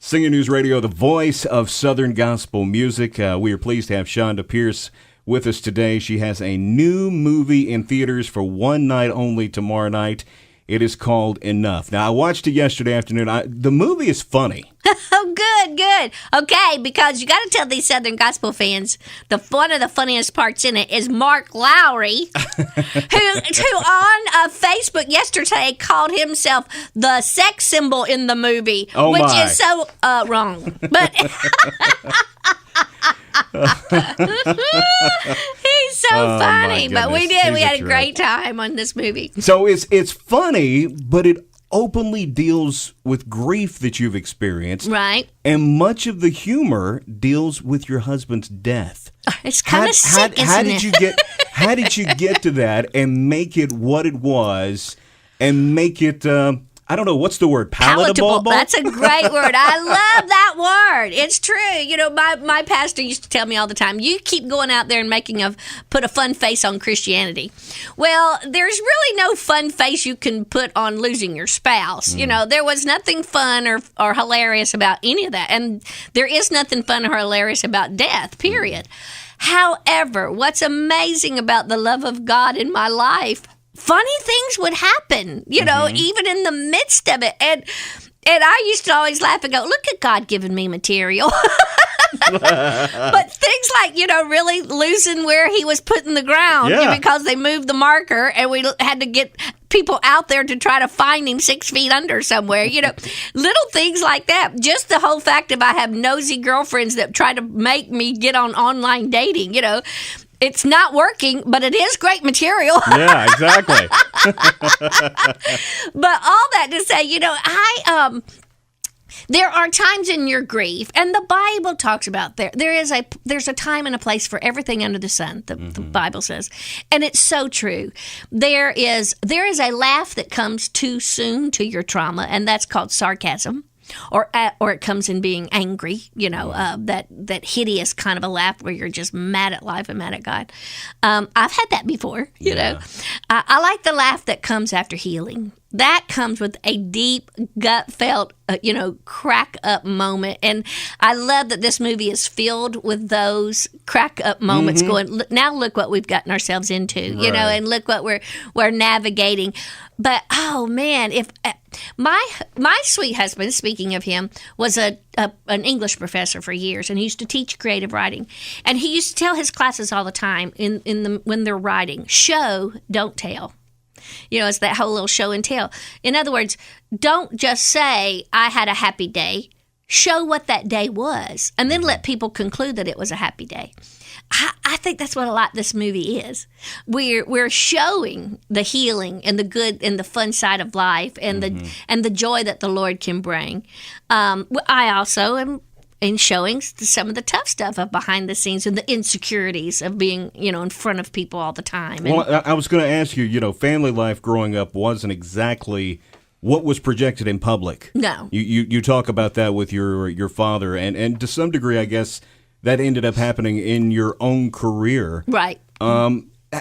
Singing News Radio, the voice of Southern gospel music. We are pleased to have Chonda Pierce with us today. She has a new movie in theaters for one night only tomorrow night. It is called Enough. Now, I watched it yesterday afternoon. The movie is funny. Oh, good. Okay, because you got to tell these Southern gospel fans, one of the funniest parts in it is Mark Lowry, who on Facebook yesterday called himself the sex symbol in the movie, which is so wrong. But he's so funny. But we had a great time on this movie. So it's funny, but it openly deals with grief that you've experienced. Right. And much of the humor deals with your husband's death. It's kind of sick, how did you get to that and make it what it was and make it I don't know, what's the word? Palatable? That's a great word. I love that word. It's true. You know, my pastor used to tell me all the time, you keep going out there and put a fun face on Christianity. Well, there's really no fun face you can put on losing your spouse. You know, there was nothing fun or hilarious about any of that. And there is nothing fun or hilarious about death, period. However, what's amazing about the love of God in my life, funny things would happen, you know, even in the midst of it. And I used to always laugh and go, look at God giving me material. But things like, you know, really losing where he was putting the ground because they moved the marker and we had to get people out there to try to find him 6 feet under somewhere, you know, little things like that. Just the whole fact of I have nosy girlfriends that try to make me get on online dating, you know. It's not working, but it is great material. Yeah, exactly. But all that to say, you know, there are times in your grief, and the Bible talks about there's a time and a place for everything under the sun, the Bible says. And it's so true. There is a laugh that comes too soon to your trauma, and that's called sarcasm. Or it comes in being angry, you know, that hideous kind of a laugh where you're just mad at life and mad at God. I've had that before, you know. I like the laugh that comes after healing. That comes with a deep, gut-felt, crack-up moment. And I love that this movie is filled with those crack-up moments going, now look what we've gotten ourselves into, you know, and look what we're navigating. But, oh, man, if my sweet husband, speaking of him, was an English professor for years, and he used to teach creative writing. And he used to tell his classes all the time when they're writing, show, don't tell. You know, it's that whole little show and tell. In other words, don't just say, I had a happy day. Show what that day was, and then let people conclude that it was a happy day. I think that's what a lot of this movie is. We're showing the healing and the good and the fun side of life and the joy that the Lord can bring. I also am in showing some of the tough stuff of behind the scenes and the insecurities of being, you know, in front of people all the time. And, well, I was going to ask you, you know, family life growing up wasn't exactly what was projected in public. No. You talk about that with your father, and to some degree, I guess, that ended up happening in your own career. Right.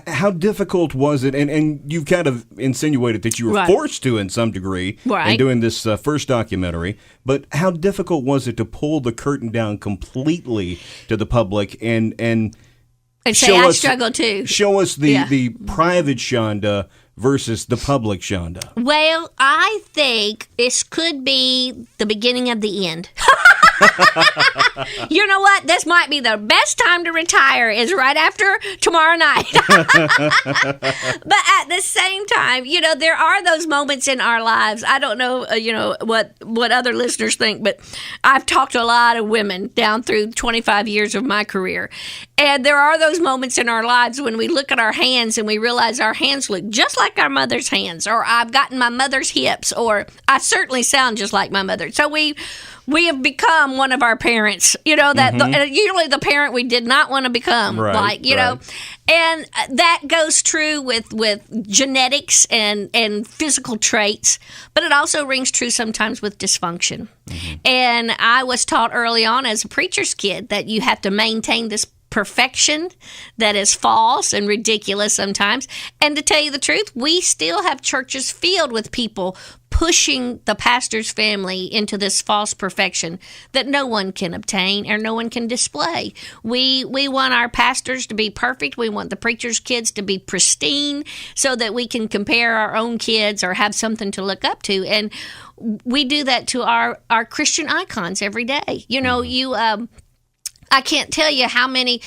How difficult was it? And you've kind of insinuated that you were forced to in some degree in doing this first documentary. But how difficult was it to pull the curtain down completely to the public and say I struggle too? Show us the private Chonda versus the public Chonda. Well, I think this could be the beginning of the end. You know what? This might be the best time to retire is right after tomorrow night. But at the same time, you know, there are those moments in our lives. I don't know, what other listeners think, but I've talked to a lot of women down through 25 years of my career. And there are those moments in our lives when we look at our hands and we realize our hands look just like our mother's hands, or I've gotten my mother's hips, or I certainly sound just like my mother. So we have become one of our parents, you know, that usually the parent we did not want to become, know. And that goes true with genetics and physical traits, but it also rings true sometimes with dysfunction. And I was taught early on as a preacher's kid that you have to maintain this perfection that is false and ridiculous sometimes. And to tell you the truth, we still have churches filled with people pushing the pastor's family into this false perfection that no one can obtain or no one can display. We want our pastors to be perfect. We want the preacher's kids to be pristine so that we can compare our own kids or have something to look up to. And we do that to our Christian icons every day. You know, I can't tell you how many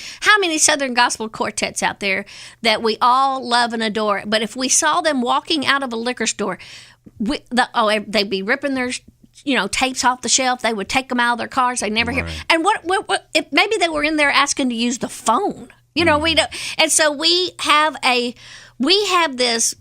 Southern gospel quartets out there that we all love and adore. But if we saw them walking out of a liquor store, they'd be ripping their tapes off the shelf. They would take them out of their cars. They never hear. And what if maybe they were in there asking to use the phone? We don't. And so we have this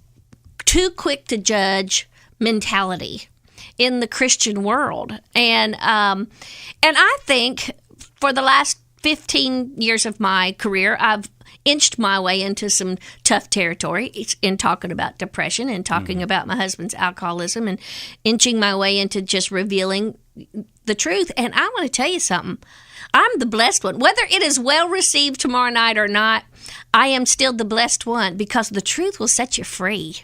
too quick to judge mentality in the Christian world, and I think for the last 15 years of my career, I've inched my way into some tough territory in talking about depression and talking about my husband's alcoholism and inching my way into just revealing the truth. And I want to tell you something. I'm the blessed one. Whether it is well received tomorrow night or not, I am still the blessed one because the truth will set you free.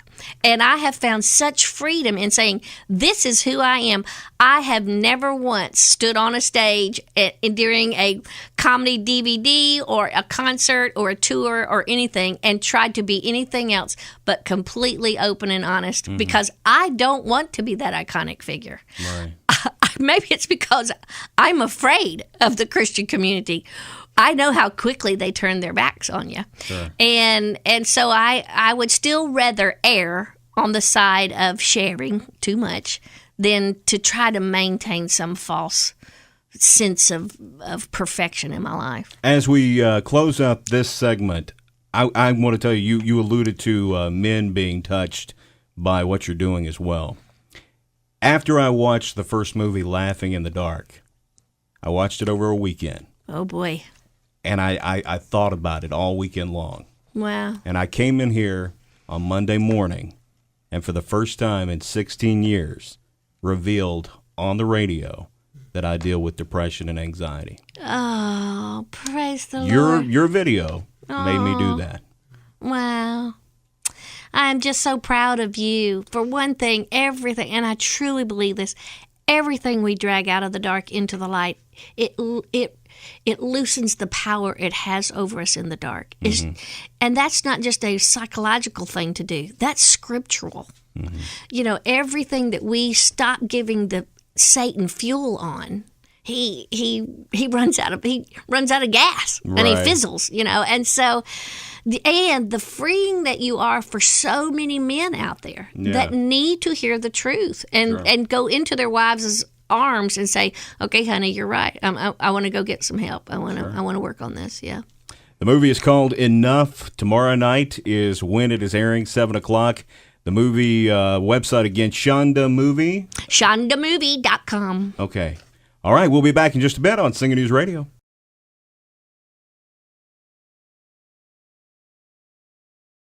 And I have found such freedom in saying, this is who I am. I have never once stood on a stage during a comedy DVD or a concert or a tour or anything and tried to be anything else but completely open and honest because I don't want to be that iconic figure. Right. Maybe it's because I'm afraid of the Christian community. I know how quickly they turn their backs on you. Sure. And so I would still rather err on the side of sharing too much than to try to maintain some false sense of perfection in my life. As we close up this segment, I want to tell you alluded to men being touched by what you're doing as well. After I watched the first movie, Laughing in the Dark, I watched it over a weekend. Oh, boy. And I thought about it all weekend long. Wow. And I came in here on Monday morning, and for the first time in 16 years, revealed on the radio that I deal with depression and anxiety. Oh, praise the Lord. Your video made me do that. Wow. I'm just so proud of you. For one thing, everything, and I truly believe this, everything we drag out of the dark into the light, it loosens the power it has over us in the dark. And that's not just a psychological thing to do. That's scriptural. Everything that we stop giving the Satan fuel on, he runs out of gas and he fizzles, and so the freeing that you are for so many men out there that need to hear the truth and go into their wives' arms and say, okay, honey, you're right. I want to go get some help. I want to work on this. Yeah. The movie is called Enough. Tomorrow night is when it is airing, 7:00. The movie website again, Chonda Movie. ChondaMovie.com. Okay. All right. We'll be back in just a bit on Singer News Radio.